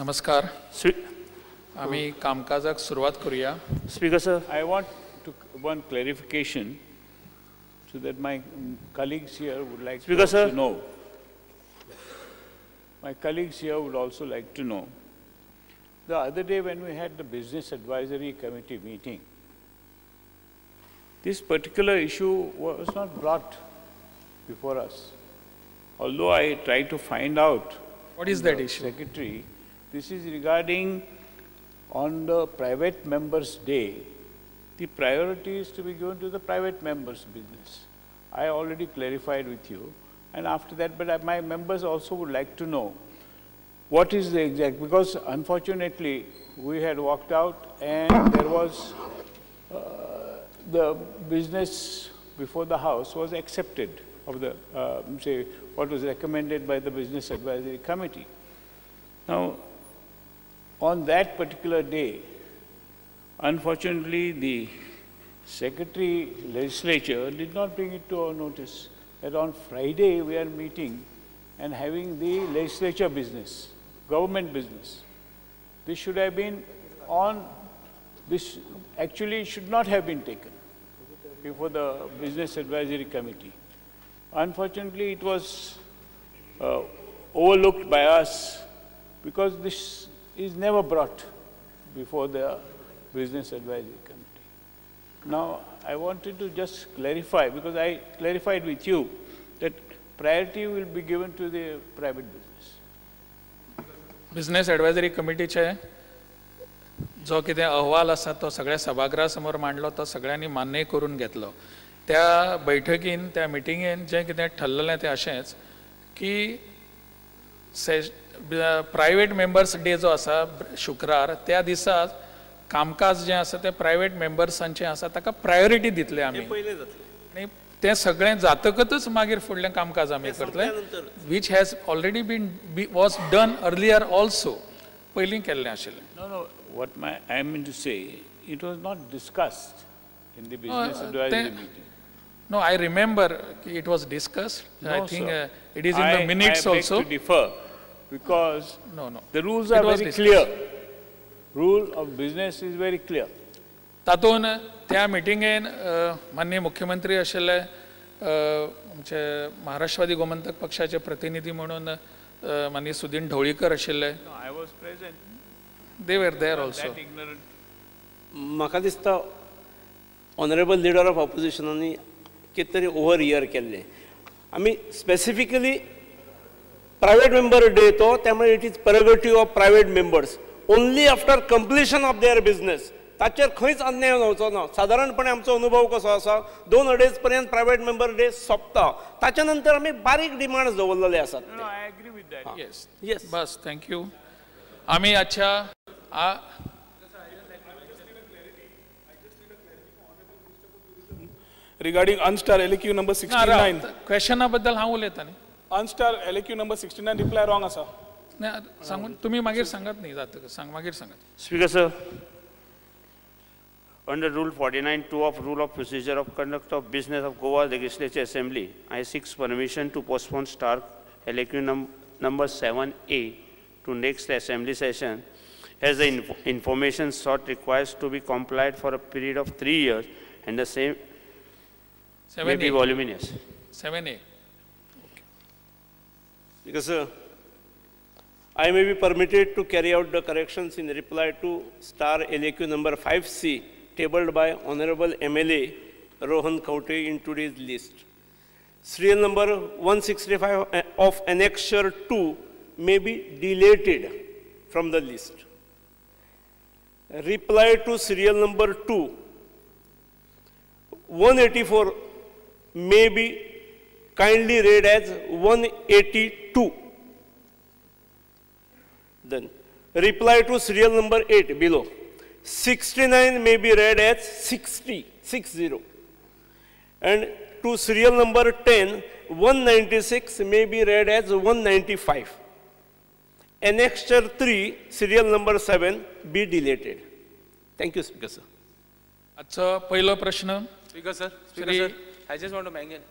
नमस्कार. आम्ही कामकाजाक सुरुवात करूया. Speaker sir. I want one clarification so that my colleagues here would like Speaker, sir. to know. My colleagues here would also like to know. The other day when we had the Business Advisory Committee meeting, this particular issue was not brought before us. Although I tried to find out. What is that issue? Secretary, this is regarding on the private members' day, the priority is to be given to the private members' business. I already clarified with you. And after that, but my members also would like to know what is the exact, because unfortunately, we had walked out and there was, the business before the House was accepted of the, say, what was recommended by the Business Advisory Committee. Now, on that particular day, unfortunately, the Secretary Legislature did not bring it to our notice that on Friday we are meeting and having the legislature business, government business. This should have been on, this actually should not have been taken before the Business Advisory Committee. Unfortunately, it was overlooked by us because this is never brought before the Business Advisory Committee. Now, I wanted to just clarify, because I clarified with you that priority will be given to the private business. Business advisory कमिटीचे जो कितें अहवाल आसा तो सगळ्या सभागृहा समोर मांडलो तो सगळ्यांनी मान्य करून घेतलो. त्या बैठकीन त्या मिटिंगेन जें कितें ठरलेलें तें अशेंच की प्रायवेट मेंबर्स डे जो आसा शुक्रार त्या दिसा कामकाज जें आसा तें प्रायवेट मेंबर्सांचें आसा ताका प्रायोरिटी दितले आमी आनी तें सगळें जातकच मागीर फुडलें कामकाज आमी करतले which has already been was done earlier also पयलीं केल्लें आशिल्लें. No, what I mean to say, it was not discussed in the Business Advisory meeting. No, I remember it was discussed. No, I think sir. it is in the minutes I also. beg to differ because No. the rules It are was very discussed. clear. Rule of business is very clear. तातून त्या मिटिंगेन माननीय मुख्यमंत्री आशिल्ले आमचे महाराष्ट्रवादी गोमंतक पक्षाचे प्रतिनिधी म्हणून माननीय सुदीन ढवळीकर आशिल्ले. No, I was present. They were there also. That ignorant. म्हाका दिसता ऑनरेबल लिडर ऑफ ऑपोजिशनांनी कितें तरी ओवर इयर केल्लें. आमी स्पेसिफिकली प्रायवेट मेंबर डे तो त्यामुळे it is prerogative of private members only after completion of their business. ताचेर खंयच अन्याय जावचो ना. सादारणपणे आमचो अनुभव कसो आसा 2-2.5 पर्यंत प्रायवेट मेंबर डे सोंपता ताच्या नंतर आमी बारीक डिमांड्स दवरलेले आसात. No, I agree with that. Yes. Yes. बस थँक यू. आम्ही आजच्या Regarding Unstar LQ number 69. क्वेश्चना बद्दल हांव उलयतां न्ही. Unstar LQ number 69 reply wrong asa. सांगून तुम्ही मागीर सांगात न्ही जाता सांग मागीर सांगात. Speaker sir. Under Rule 49(2) of Rule of Procedure of Conduct of Business of Goa Legislature Assembly, I seek permission to postpone Star LQ number 7A to next Assembly session, as the information sought requires to be complied for a period of 3 years, and the same may be voluminous. 7A. Because I may be permitted to carry out the corrections in reply to Star LAQ number 5C tabled by Honorable MLA Rohan Kauti in today's list. Serial number 165 of Annexure 2 may be deleted from the list. Reply to serial number 2, 184 may be kindly read as 182. Then reply to serial number 8 below. 69 may be read as 60. And to serial number 10, 196 may be read as 195. Annexure 3, serial number 7 be deleted. Thank you, Speaker sir. आजचो पहिलो प्रश्न. Speaker sir, Shri- I just want to mention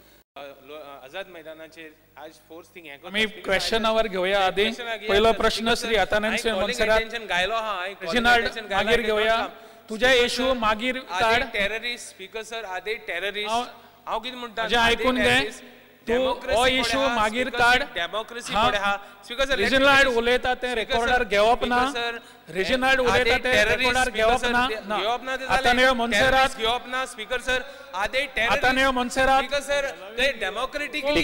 आझाद मैदानाचेर आज force thing हे आम्ही क्वेश्चनावर घेऊया आधी पहिला प्रश्न श्री आतानंद मनसरात गायलो हा रेजिनाल्ड मागीर घेऊया तुझ्या इशू मागीर काढ टेररिस्ट स्पीकर सर आदे टेररिस्ट हांव कितें म्हणटा म्हणजे ऐकून घे तू हो इशू मागीर काढ डेमोक्रेसी पडे हा स्पीकर सर रेजिनाल्ड उलयता ते रेकॉर्डार घेवप ना रेजिनाल्ड उलयता ते रेकॉर्डार घेवप ना आतानंद मनसरात घेवप ना स्पीकर सर आदे आतानंद मनसरात स्पीकर सर ते डेमोक्रेटिकली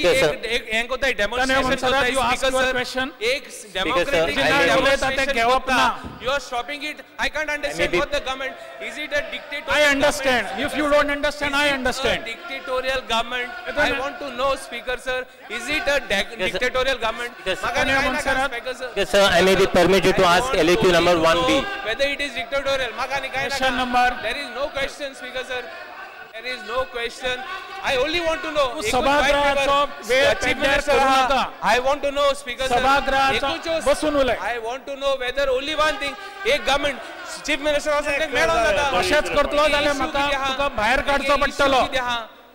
एक हें कोताय डेमोन्स्ट्रेशन कोताय स्पीकर सर एक डेमोक्रेटिकली उलयता ते घेवप ना you are stopping it. I can't understand what the government is. It a dictatorial I understand if you don't understand I understand dictatorial government. I want to know speaker sir, is it a dictatorial government? Yes sir, I may be permitted to ask LAQ number 1B whether it is dictatorial. Question number there is no question speaker sir, there is no question. I only want to know सभागृहाचा वेळ पेड्यार करू नका I want to know speaker sir सभागृहाचा बसून उलय I want to know whether only one thing एक government chief minister असं madam जाता अशेंच करतलो जाल्यार म्हाका तुका भायर काडचो पडटलो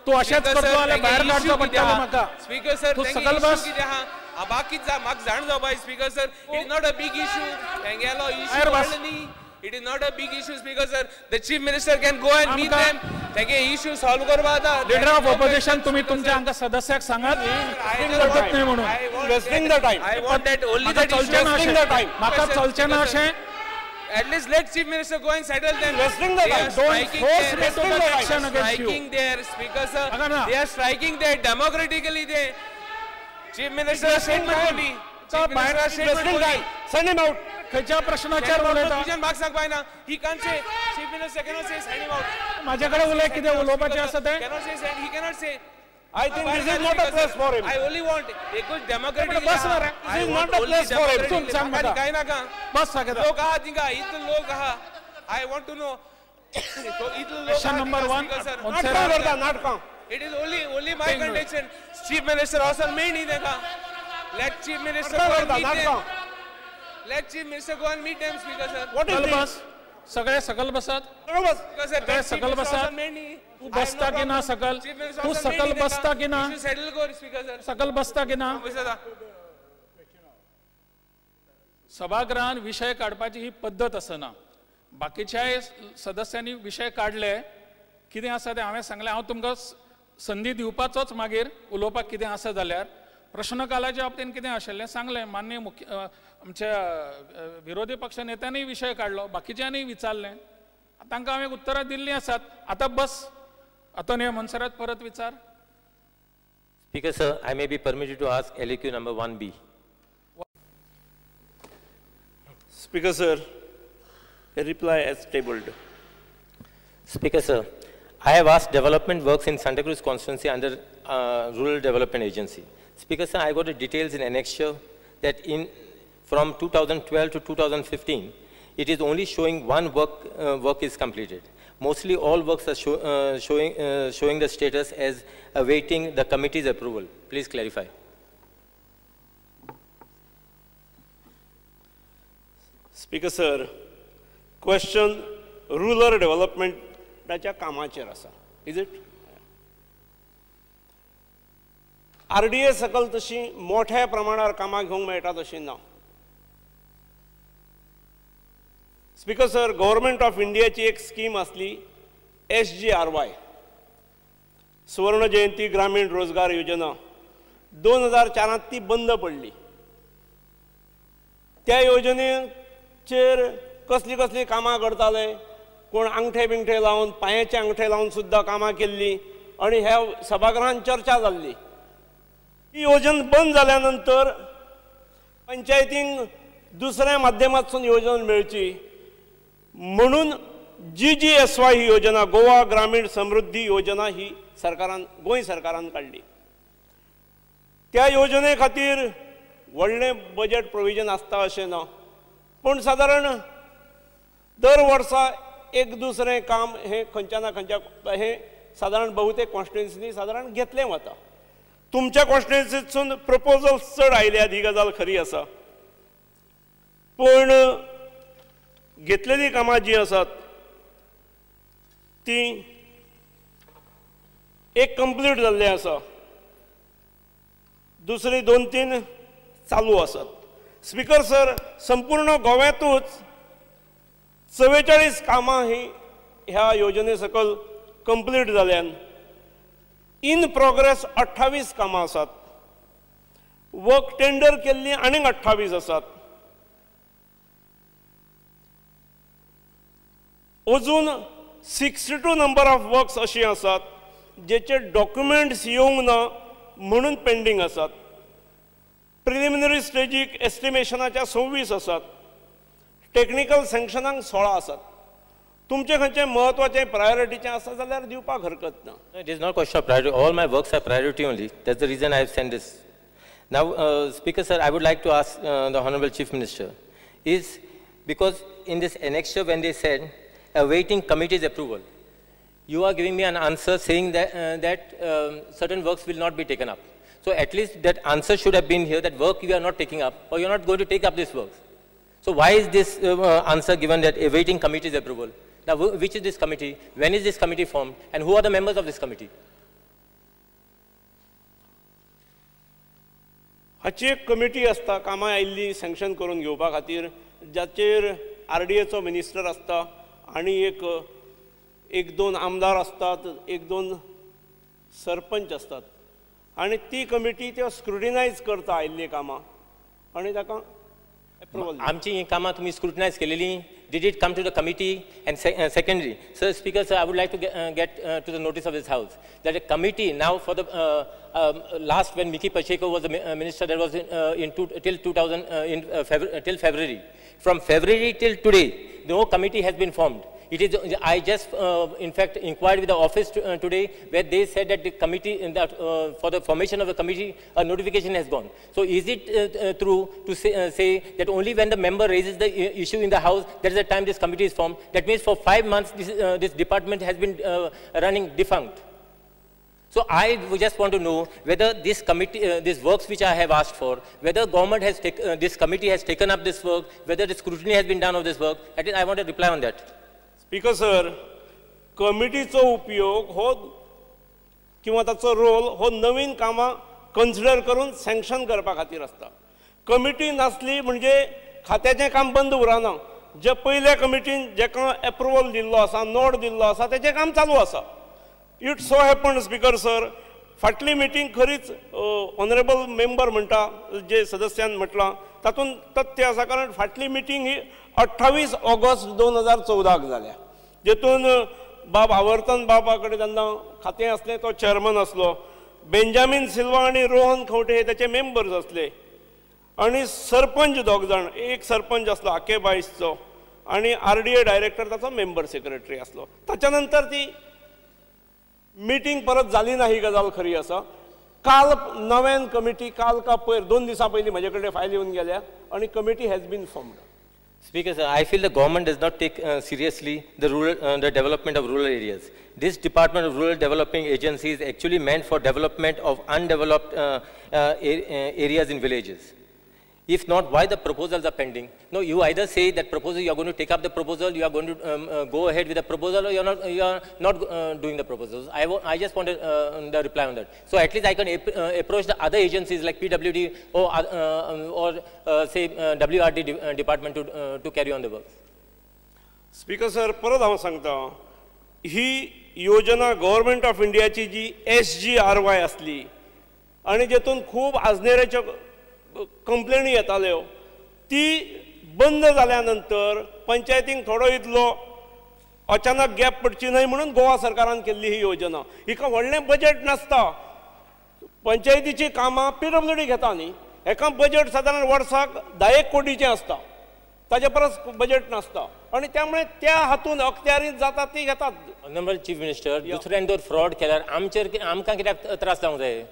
तू अशेंच करतलो जाल्यार भायर काडचो पडटलो म्हाका स्पीकर सर तू सकल बस बाकी म्हाका जाण जावपा speaker sir it is not a big issue तेंगेलो issue it is not a big issue speaker sir the chief minister can go and meet them तेगे issue solve करपा आता लीडर ऑफ ऑपोजिशन तुम्ही तुमच्या हांगा सदस्याक सांगात करत नाही म्हणून wasting the time I want that only that चलचें ना अशें म्हाका चलचें ना अशें at least let chief minister go and settle them Wasting the time. Don't force me to take action against you. striking their speaker sir they are striking their democratically they chief minister statement only बाहेर statement send him out खंयच्या प्रश्नाचेर उलयता vision box सांगपाय ना he can't say chief minister cannot say send him out माझ्याकडे उलय कितें उलोवपाचें आसा तें cannot say send he cannot say I think this is not a place for him I only want एक democratic बस ना रे this is not a place for him तुम सांग म्हाका काय नाका बस साकेता लोक आहा थिंगा इतले लोक आहा I want to know इतले लोक Question number 1 नाटकां करता नाटकां it is only my contention chief minister also मेन ही देखा let chief minister go and meet them let chief minister go and meet them speaker sir what is this बस सगळे सकल बसत because सकल बसत तू बसता की ना सकल तू सकल बसता की ना settle कर speaker sir सकल बसता की ना सभागृहान विषय काडपाची ही पद्धत आसना बाकीच्या सदस्यांनी विषय काढले कितें आसा तें हांवें सांगलें हांव तुमकां संदी दिवपाचोच मागीर उलोवपाक कितें आसा जाल्यार प्रश्नकालाच्या बाबतीन कितें आशिल्लें सांगलें माननीय मुख्य आमच्या विरोधी पक्ष नेत्यांनी विषय काढलो बाकीच्यांनी विचारलें तांकां हांवें उत्तरां दिल्लीं आसात आतां बस आतां मनसरात परत विचार Speaker sir, I may be permitted to ask LAQ number 1B. Speaker sir, a reply as tabled. Speaker sir, I have asked development works in Santa Cruz constituency under Rural Development Agency. Speaker sir, I got the details in annexure that from 2012 to 2015, it is only showing one work is completed. Mostly all works are showing the status as awaiting the committee's approval. Please clarify. Speaker sir, question rural development ताच्या कामाचेर आसा. Is it? RDA सकल तशी मोठ्या प्रमाणावर कामां घेवंक मेळटा तशी ना. स्पीकर सर, गव्हर्नमेंट ऑफ इंडियाची एक स्कीम असली SGRY, सुवर्ण जयंती ग्रामीण रोजगार योजना, 2004 ती बंद पडली. त्या योजनेचेर कसली कसली कामां करताले, कोण अंगठे बिंगठे लावन पांयाचे अंगठे लावन सुद्धा कामां केल्ली आणि ह्या सभागृहांत चर्चा जाल्ली. ही योजना बंद जाल्या नंतर पंचायतींक दुसऱ्या माध्यमांतसून योजना मेळची म्हणून GGSY ही योजना, गोवा ग्रामीण समृद्धी योजना ही गोंय सरकारान काढली. त्या योजने खातीर व्हडलें बजेट प्रोविजन आसता अशें ना, पूण सादारण दर वर्सा एक दुसरें काम हे खंयच्या ना खंयच्या हे सादारण बहुतेक कॉन्स्टिट्युएन्सीनी सादारण घेतलें वता. तुमच्या कॉन्स्टिट्युएन्सींतसून प्रपोजल चड आयल्यात, ही गजाल खरी आसा. पूण घेतलेली कामां जी आसात ती एक कंप्लीट जाल्ली आसा. दुसरी 2-3 चालू आसात. स्पीकर सर, संपूर्ण गोव्यातूच 44 कामां ही ह्या योजने सकल कंप्लीट जाल्यान. इन प्रोग्रेस 28 कामां आसात. वर्क टेंडर केल्ली आनीक 28 आसात. अजून 62 नंबर ऑफ वर्क्स अशी आसात जेचे डॉक्युमेंट्स येवंक ना म्हणून पेंडींग आसात. प्रिलिमिनरी स्टेजीक एस्टिमेशनाच्या 26 आसात. टेक्निकल सँक्शनाक 16 आसात. तुमचे खंयचे महत्वाचे प्रायोरिटीचे आसा जाल्यार दिवपाक हरकत ना. It is not question of priority. All my works are priority only. That's the reason I have sent this. Now, Speaker sir, I would like to ask the Honorable Chief Minister, is because in this annexure when they said awaiting committee's approval, you are giving me an answer saying that certain works will not be taken up. So at least that answer should have been here, that work you are not taking up, or you are not going to take up this work. So why is this answer given that awaiting committee's approval? Now, which is this committee? When is this committee formed? And who are the members of this committee? हाची एक committee आसता कामां आयिल्ली sanction करून घेवपा खातीर, जाचेर RDAचो minister आसता आनी एक दोन आमदार असतात, 1-2 सरपंच असतात. आणि ती कमिटी त्यो स्क्रुटिनायज करता आयिल्ली कामां आनी ताका अप्रुवल. आमची ही कामां तुम्ही स्क्रुटिनायज केलेली. Did it come to the committee? And secondly, Sir Speaker, sir, I would like to get to the notice of this House that a committee now for the last when Miki Pacheco was the minister, that was till February. From February till today, no committee has been formed. It is. I just, in fact, inquired with the office today, where they said that the committee, for the formation of the committee, a notification has gone. So, is it true to say that only when the member raises the issue in the House, that is the time this committee is formed? That means for 5 months, this department has been running defunct. So, I just want to know whether this committee, these works which I have asked for, whether government has this committee has taken up this work, whether the scrutiny has been done of this work. At least I want a reply on that. Speaker sir, कमिटीचो उपयोग हो किंवा ताचो role हो नवीन कामां consider करून sanction करपा खातीर आसता. कमिटी नासली म्हणजे खात्याचें काम बंद उरना. जे पयल्या कमिटीन जेका अप्रुवल दिल्लो आसा, नोट दिल्लो आसा, तेचें काम चालू आसा. It so happen speaker sir, फाटली मिटींग खरीच ऑनरेबल मेंबर म्हणटा, जे सदस्यान म्हटलां तातूंत तथ्य आसा. कारण फाटली मिटींग ही 28 ऑगस्ट 2014 जाल्या, जेतून बाब आवर्तन बाबा कडेन जेन्ना खातें आसलें तो चेअरमन आसलो, बेंजामीन सिल्वा आनी रोहन खंवटे हे ताचे मेंबर्स आसले, आनी सरपंच 2 जाण, एक सरपंच आसलो आकेबाईसचो आनी RDA डायरेक्टर ताचो मेंबर सेक्रेटरी आसलो. ताच्या नंतर ती मिटींग परत जाली ना, ही गजाल खरी आसा. काल नव्यान कमिटी काल का पयर 2 दिसां पयलीं म्हजे कडेन फायल येवन गेल्या आनी committee has been formed. Speaker, sir, I feel the government does not take seriously the development of rural areas. This Department of Rural Developing Agency is actually meant for development of undeveloped areas in villages. If not, why the proposals are pending? No, you either say that proposal, you are going to take up the proposal, you are going to go ahead with the proposal, or you are not doing the proposals. I just wanted the reply on that. So at least I can approach the other agencies like PWD or say WRD department to carry on the work. Speaker sir, परत हांव सांगता, ही योजना government of इंडियाची जी SGRY असली आणि जेतून खूप आजनेऱ्याच्या कंप्लेनी येताल्यो, ती बंद जाल्यानंतर पंचायतींक थोडो इतलो अचानक गॅप पडची न्हय म्हणून गोवा सरकारान केल्ली ही योजना. हिका व्हडलें बजेट नासता. पंचायतीची कामां PWD घेता न्ही, हेका बजेट सादारण वर्साक 10 कोटीचें आसता, ताचे परस बजेट नासता आणि त्यामुळे त्या हातून अखत्यारीत जाता ती घेतात. ऑनरेबल चीफ मिनिस्टर, दुसऱ्यान जर फ्रॉड केल्यार आमकां कित्याक त्रास जावंक जाय?